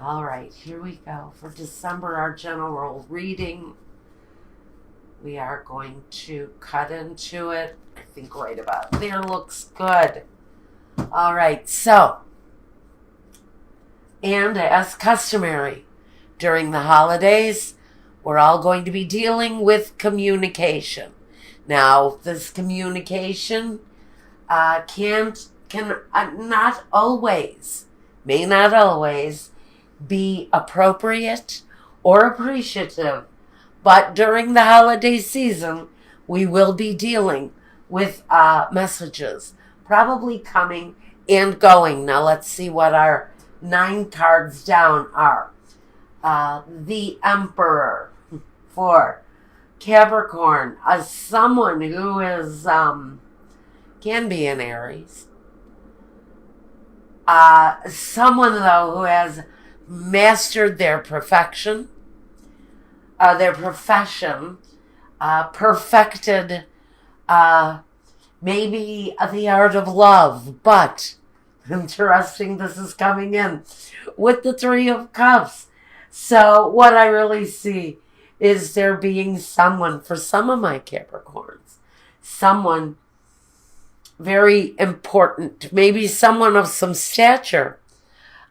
All right, here we go. For December, our general reading, we are going to cut into it. I think right about there looks good. All right, so, and as customary, during the holidays, we're all going to be dealing with communication. Now, this communication can not always, may not always be appropriate or appreciative, but during the holiday season, we will be dealing with messages, probably coming and going. Now, let's see what our 9 cards down are. The Emperor for Capricorn, someone who is can be in Aries. Someone though who has mastered their profession, perfected maybe the art of love, but interesting, this is coming in with the 3 of Cups. So what I really see is there being someone, for some of my Capricorns, someone very important, maybe someone of some stature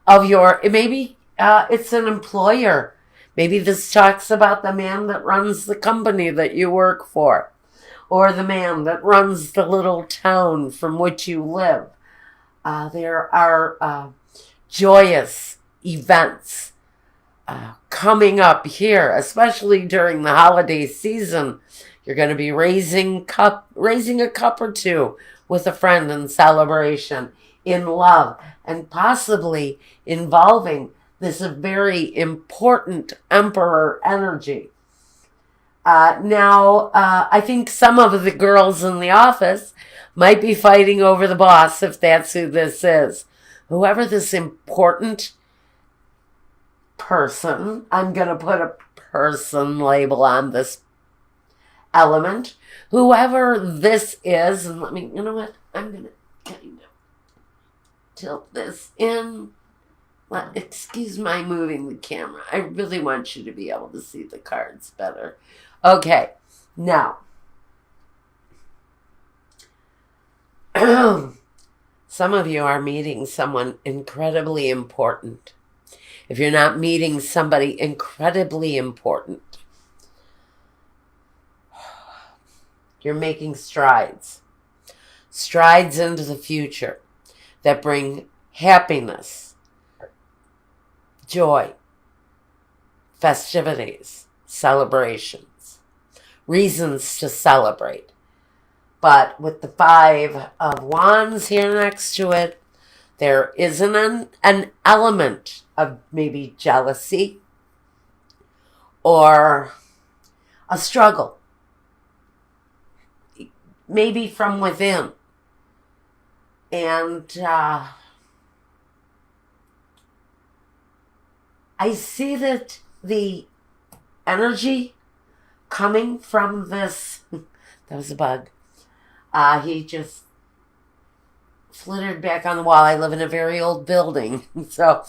of maybe it's an employer. Maybe this talks about the man that runs the company that you work for, or the man that runs the little town from which you live. There are joyous events coming up here, especially during the holiday season. You're going to be raising a cup or two with a friend in celebration, in love, and possibly involving this very important Emperor energy. Now, I think some of the girls in the office might be fighting over the boss, if that's who this is. Whoever this important person, I'm going to put a person label on this element. Whoever this is, and you know what? I'm going to kind of tilt this in. Excuse my moving the camera. I really want you to be able to see the cards better. Okay, now, some of you are meeting someone incredibly important. If you're not meeting somebody incredibly important, you're making strides into the future that bring happiness, joy, festivities, celebrations, reasons to celebrate. But with the 5 of Wands here next to it, there is an element of maybe jealousy or a struggle, maybe from within. And I see that the energy coming from this, that was a bug. He just flittered back on the wall. I live in a very old building, so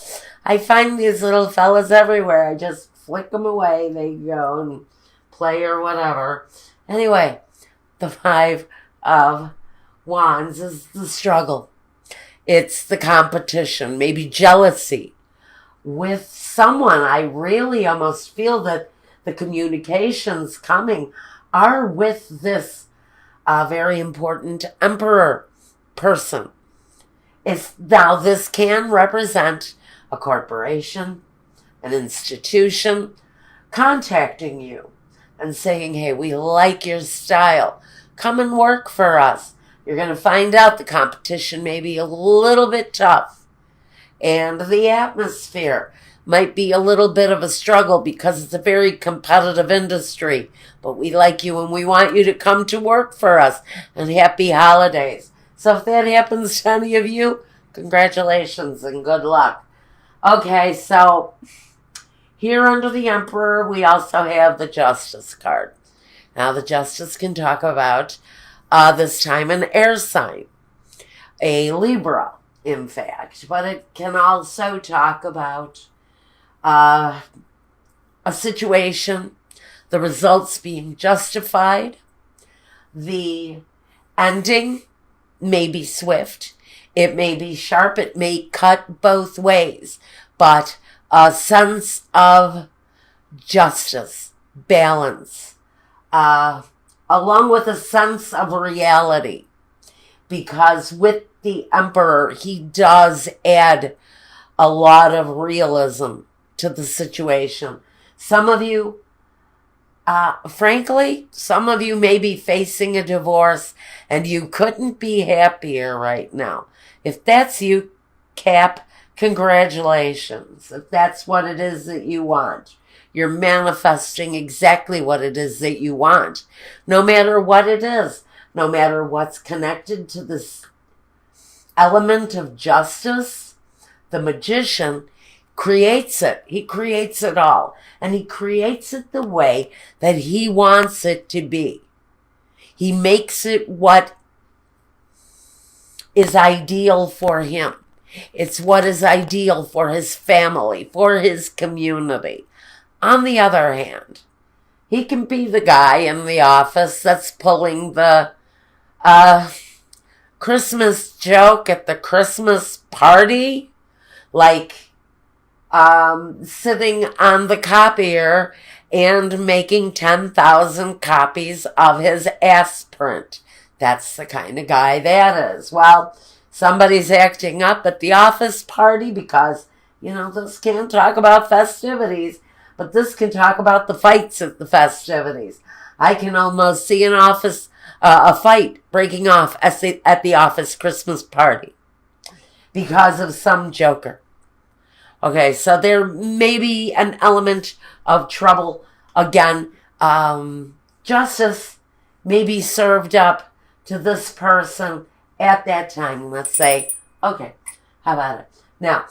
I find these little fellas everywhere. I just flick them away. They go and play or whatever. Anyway, the 5 of Wands is the struggle. It's the competition, maybe jealousy with someone. I really almost feel that the communications coming are with this very important Emperor person. Now this can represent a corporation, an institution contacting you and saying, hey, we like your style. Come and work for us. You're going to find out the competition may be a little bit tough. And the atmosphere might be a little bit of a struggle because it's a very competitive industry. But we like you and we want you to come to work for us. And happy holidays. So if that happens to any of you, congratulations and good luck. Okay, so here under the Emperor, we also have the Justice card. Now the Justice can talk about this time an air sign, a Libra, in fact. But it can also talk about a situation, the results being justified, the ending may be swift, it may be sharp, it may cut both ways, but a sense of justice, balance, along with a sense of reality, because with the Emperor, he does add a lot of realism to the situation. Some of you, frankly, some of you may be facing a divorce and you couldn't be happier right now. If that's you, Cap, congratulations. If that's what it is that you want, you're manifesting exactly what it is that you want. No matter what it is, no matter what's connected to this element of justice, the magician creates it. He creates it all. And he creates it the way that he wants it to be. He makes it what is ideal for him. It's what is ideal for his family, for his community. On the other hand, he can be the guy in the office that's pulling the Christmas joke at the Christmas party, like sitting on the copier and making 10,000 copies of his aspirant. That's the kind of guy that is. Well, somebody's acting up at the office party because, this can't talk about festivities, but this can talk about the fights at the festivities. I can almost see an office, a fight breaking off at the office Christmas party because of some joker. Okay, so there may be an element of trouble. Again, justice may be served up to this person at that time. Let's say, okay, how about it? Now,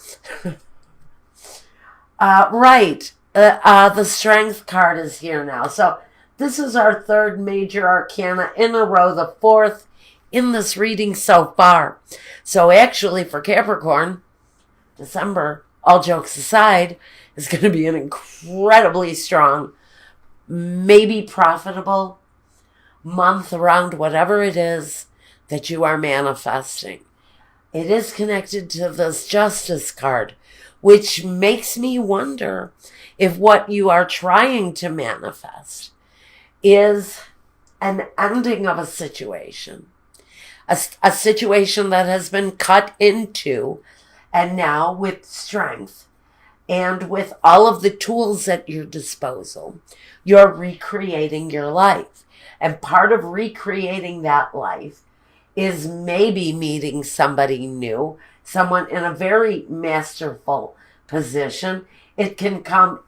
right, the Strength card is here now. So this is our third major arcana in a row, the fourth in this reading so far. So actually for Capricorn, December, all jokes aside, is going to be an incredibly strong, maybe profitable month around whatever it is that you are manifesting. It is connected to this Justice card, which makes me wonder if what you are trying to manifest is an ending of a situation, a situation that has been cut into. And now with strength and with all of the tools at your disposal, you're recreating your life. And part of recreating that life is maybe meeting somebody new, someone in a very masterful position. It can come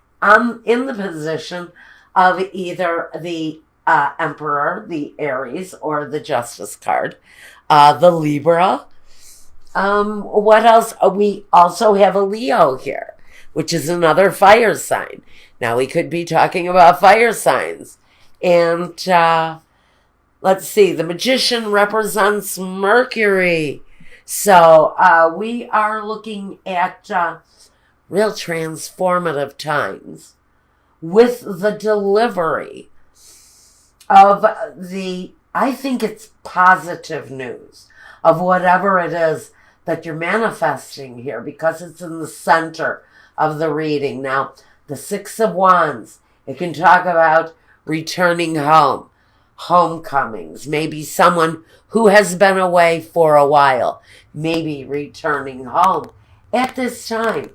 in the position of either the Emperor, the Aries, or the Justice card, the Libra. What else? We also have a Leo here, which is another fire sign. Now we could be talking about fire signs. And let's see, the Magician represents Mercury. So we are looking at real transformative times with the delivery of I think it's positive news of whatever it is that you're manifesting here, because it's in the center of the reading. Now, the Six of Wands, it can talk about returning home, homecomings, maybe someone who has been away for a while, maybe returning home at this time.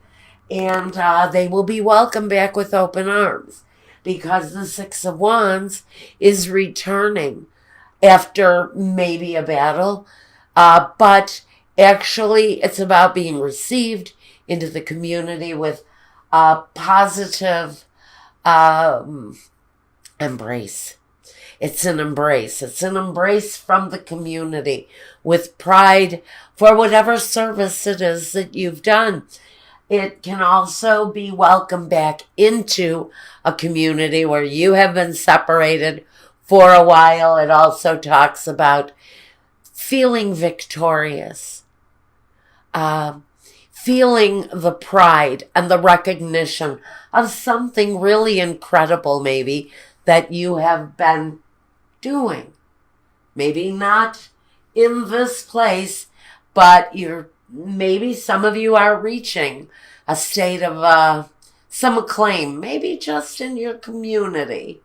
And they will be welcomed back with open arms, because the Six of Wands is returning after maybe a battle, but actually, it's about being received into the community with a positive embrace. It's an embrace. It's an embrace from the community with pride for whatever service it is that you've done. It can also be welcomed back into a community where you have been separated for a while. It also talks about feeling victorious. feeling the pride and the recognition of something really incredible, maybe, that you have been doing. Maybe not in this place, but maybe some of you are reaching a state of some acclaim, maybe just in your community,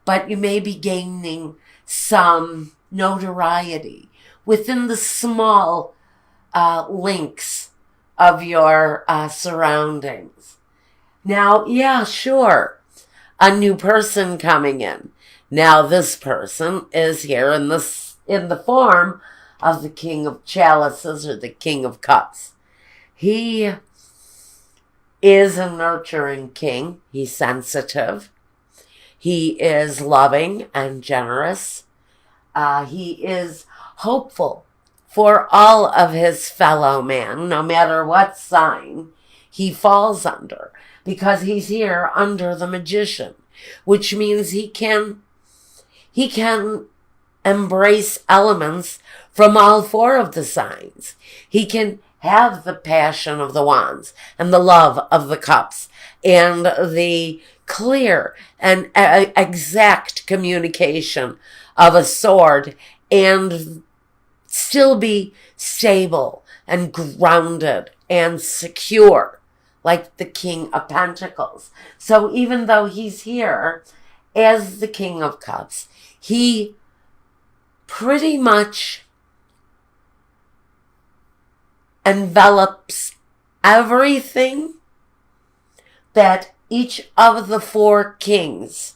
but you may be gaining some notoriety within the small links of your surroundings. Now, yeah, sure, a new person coming in. Now this person is here in the form of the King of Chalices or the King of Cups. He is a nurturing king. He's sensitive. He is loving and generous. He is hopeful for all of his fellow man, no matter what sign he falls under, because he's here under the Magician, which means he can embrace elements from all four of the signs. He can have the passion of the wands and the love of the cups and the clear and exact communication of a sword and still be stable and grounded and secure like the King of Pentacles. So even though he's here as the King of Cups, he pretty much envelops everything that each of the four kings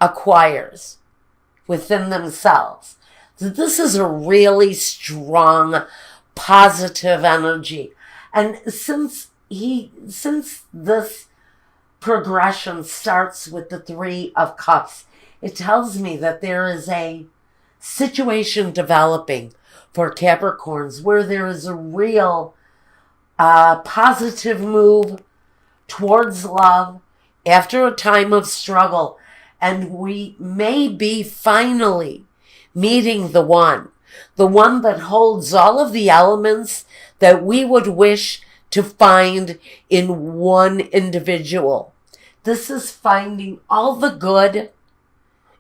acquires within themselves. So this is a really strong, positive energy. And since this progression starts with the Three of Cups, it tells me that there is a situation developing for Capricorns where there is a real positive move towards love after a time of struggle. And we may be finally meeting the one that holds all of the elements that we would wish to find in one individual. This is finding all the good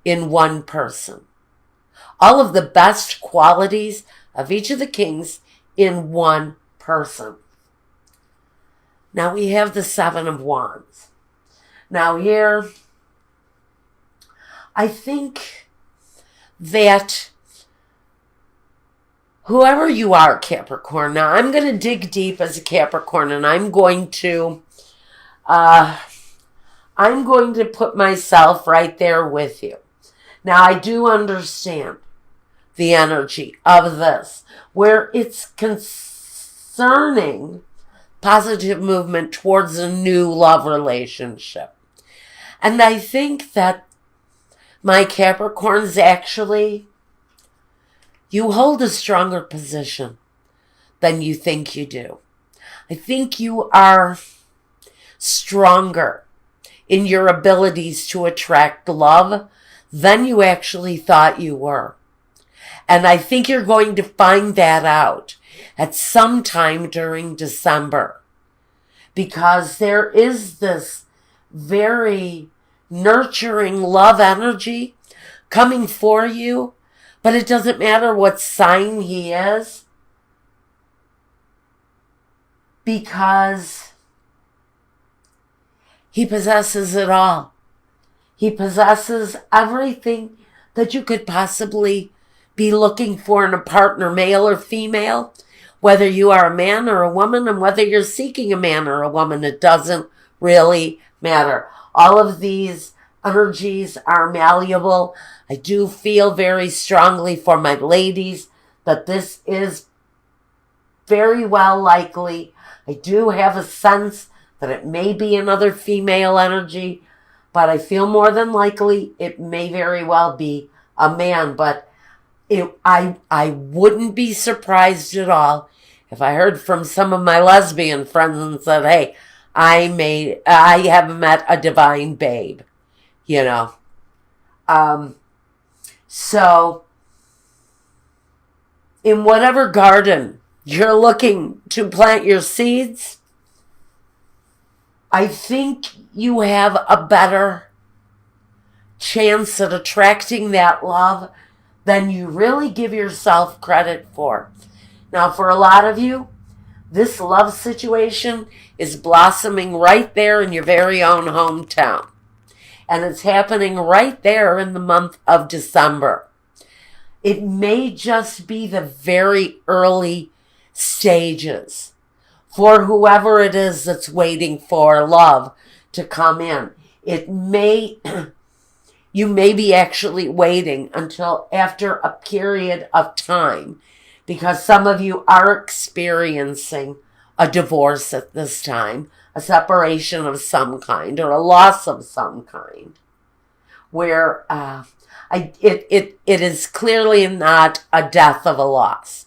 in one person. All of the best qualities of each of the kings in one person. Now we have the Seven of Wands. Now here, I think that whoever you are, Capricorn, now I'm going to dig deep as a Capricorn and I'm going to put myself right there with you. Now I do understand the energy of this, where it's concerning positive movement towards a new love relationship. And I think that my Capricorns, actually, you hold a stronger position than you think you do. I think you are stronger in your abilities to attract love than you actually thought you were. And I think you're going to find that out at some time during December, because there is this very nurturing love energy coming for you, but it doesn't matter what sign he is, because he possesses it all. He possesses everything that you could possibly be looking for in a partner, male or female, whether you are a man or a woman, and whether you're seeking a man or a woman, it doesn't really matter. All of these energies are malleable. I do feel very strongly for my ladies that this is very well likely. I do have a sense that it may be another female energy, but I feel more than likely it may very well be a man. But I wouldn't be surprised at all if I heard from some of my lesbian friends and said, hey, I have met a divine babe, you know. So in whatever garden you're looking to plant your seeds, I think you have a better chance at attracting that love than you really give yourself credit for. Now, for a lot of you, this love situation is blossoming right there in your very own hometown. And it's happening right there in the month of December. It may just be the very early stages for whoever it is that's waiting for love to come in. You may be actually waiting until after a period of time, because some of you are experiencing a divorce at this time, a separation of some kind, or a loss of some kind, where it is clearly not a death of a loss.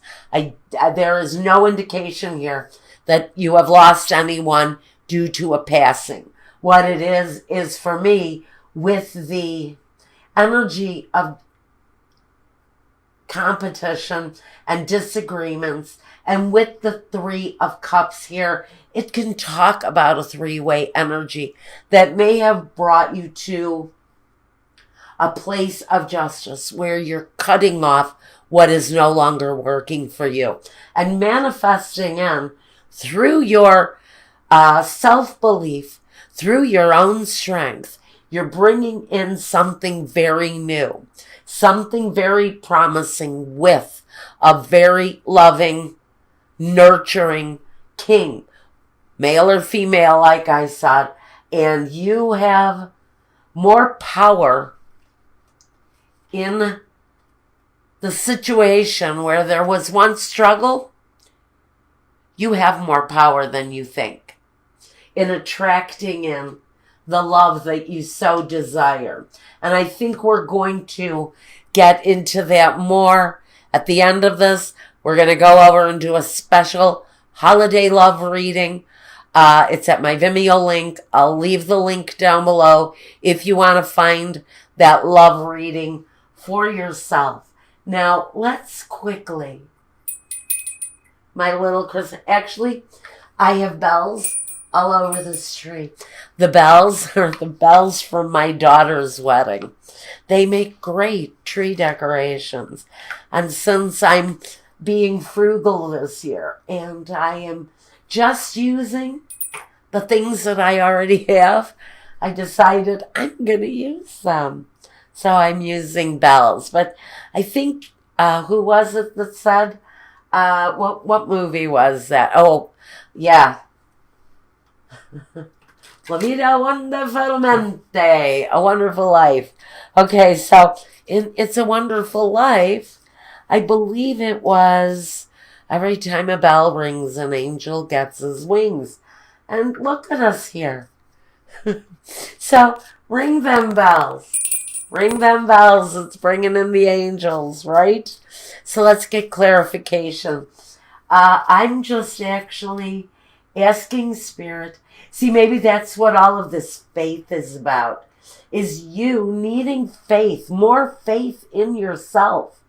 There is no indication here that you have lost anyone due to a passing. What it is for me, with the energy of competition and disagreements, and with the Three of Cups here, it can talk about a three-way energy that may have brought you to a place of justice where you're cutting off what is no longer working for you and manifesting in through your self-belief, through your own strength. You're bringing in something very new, something very promising with a very loving, nurturing king, male or female, like I said, and you have more power in the situation where there was one struggle. You have more power than you think in attracting in the love that you so desire. And I think we're going to get into that more at the end of this. We're going to go over and do a special holiday love reading. It's at my Vimeo link. I'll leave the link down below if you want to find that love reading for yourself. Now, let's quickly, my little Chris, actually, I have bells all over this tree. The bells are the bells from my daughter's wedding. They make great tree decorations. And since I'm being frugal this year and I am just using the things that I already have, I decided I'm going to use them. So I'm using bells. But I think, who was it that said, what movie was that? Oh, yeah. La vida wonderfulmente, A Wonderful Life. Okay, so in It's a Wonderful Life, I believe it was every time a bell rings, an angel gets his wings. And look at us here. So ring them bells. Ring them bells. It's bringing in the angels, right? So let's get clarification. I'm just actually asking Spirit. See, maybe that's what all of this faith is about, is you needing faith, more faith in yourself,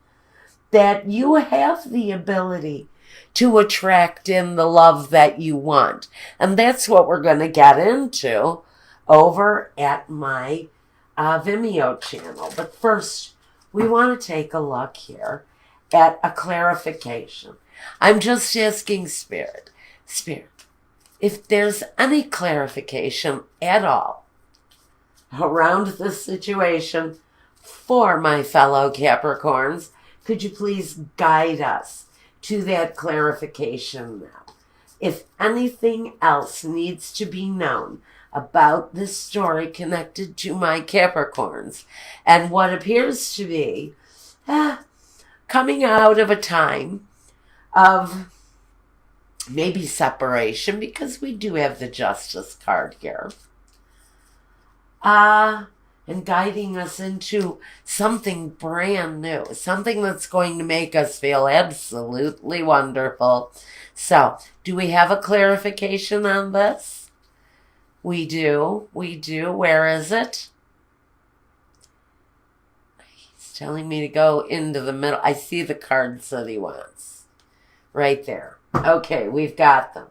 that you have the ability to attract in the love that you want. And that's what we're going to get into over at my Vimeo channel. But first, we want to take a look here at a clarification. I'm just asking Spirit, if there's any clarification at all around this situation for my fellow Capricorns, could you please guide us to that clarification now? If anything else needs to be known about this story connected to my Capricorns and what appears to be coming out of a time of maybe separation, because we do have the Justice card here, and guiding us into something brand new, something that's going to make us feel absolutely wonderful. So, do we have a clarification on this? We do. Where is it? He's telling me to go into the middle. I see the cards that he wants. Right there. Okay, we've got them.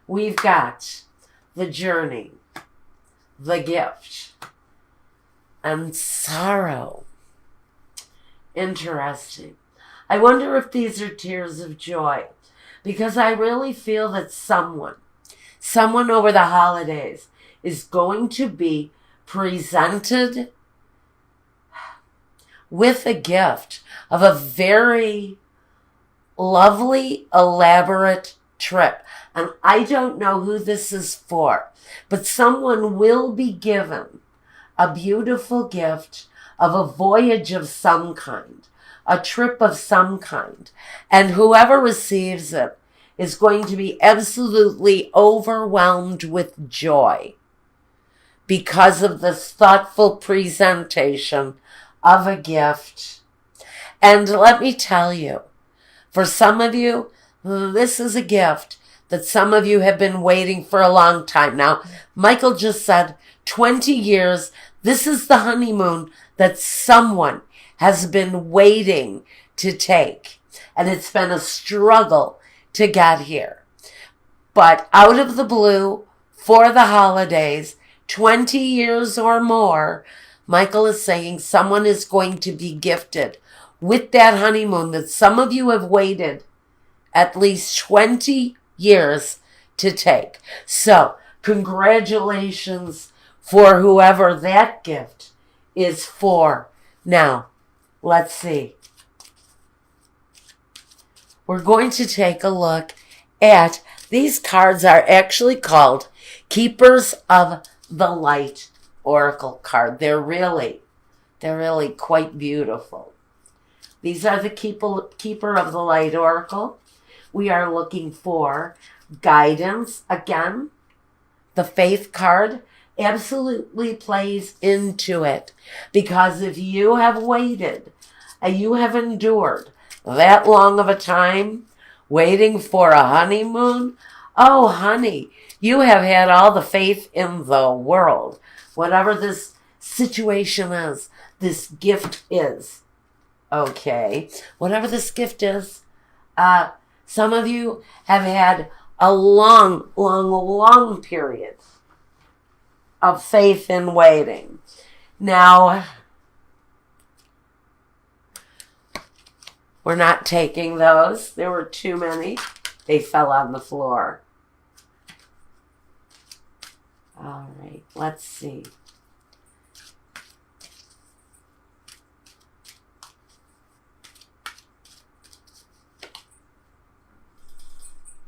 We've got the journey, the gift, and sorrow. Interesting. I wonder if these are tears of joy, because I really feel that someone over the holidays is going to be presented with a gift of a very lovely, elaborate trip. And I don't know who this is for, but someone will be given a beautiful gift of a voyage of some kind, a trip of some kind. And whoever receives it is going to be absolutely overwhelmed with joy because of this thoughtful presentation of a gift. And let me tell you, for some of you, this is a gift that some of you have been waiting for a long time. Now, Michael just said 20 years. This is the honeymoon that someone has been waiting to take. And it's been a struggle to get here. But out of the blue, for the holidays, 20 years or more, Michael is saying someone is going to be gifted with that honeymoon that some of you have waited at least 20 years to take. So, congratulations for whoever that gift is for. Now, let's see. We're going to take a look at, these cards are actually called Keepers of the Light Oracle card. They're really quite beautiful. These are the Keeper of the Light Oracle. We are looking for guidance. Again, the Faith card absolutely plays into it, because if you have waited and you have endured that long of a time waiting for a honeymoon, oh honey, you have had all the faith in the world. Whatever this situation is, this gift is. Okay, whatever this gift is, some of you have had a long period of faith in waiting. Now, we're not taking those. There were too many. They fell on the floor. All right, let's see.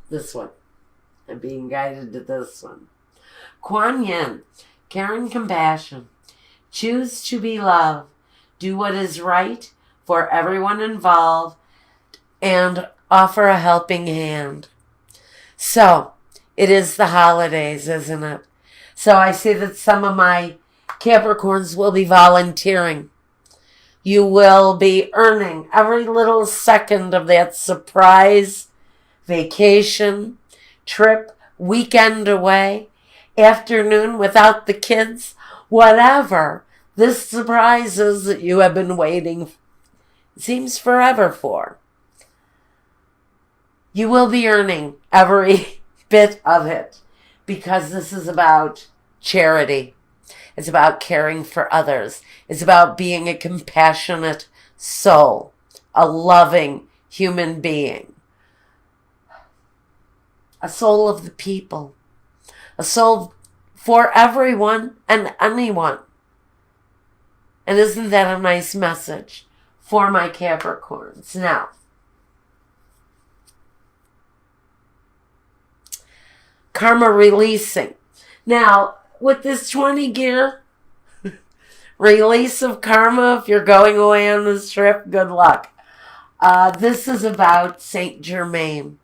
This one. I'm being guided to this one. Kuan Yin, care and compassion. Choose to be love. Do what is right for everyone involved and offer a helping hand. So, it is the holidays, isn't it? So I see that some of my Capricorns will be volunteering. You will be earning every little second of that surprise vacation, trip, weekend away, afternoon without the kids, whatever this surprise is that you have been waiting, seems forever for. You will be earning every bit of it, because this is about charity. It's about caring for others. It's about being a compassionate soul, a loving human being. A soul of the people. A soul for everyone and anyone. And isn't that a nice message for my Capricorns? Now, karma releasing. Now, with this 20 gear, release of karma, if you're going away on this trip, good luck. This is about Saint Germain.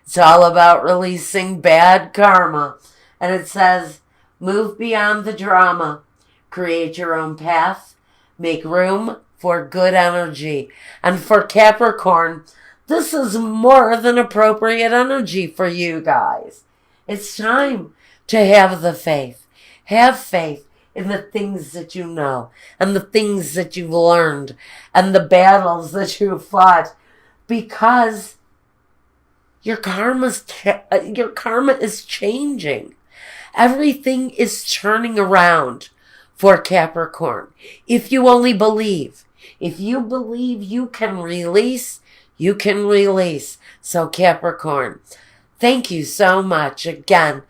It's all about releasing bad karma. And it says, move beyond the drama. Create your own path. Make room for good energy. And for Capricorn, this is more than appropriate energy for you guys. It's time to have the faith. Have faith in the things that you know and the things that you've learned and the battles that you fought, because Your karma is changing. Everything is turning around for Capricorn. If you only believe. If you believe you can release, you can release. So Capricorn, thank you so much again.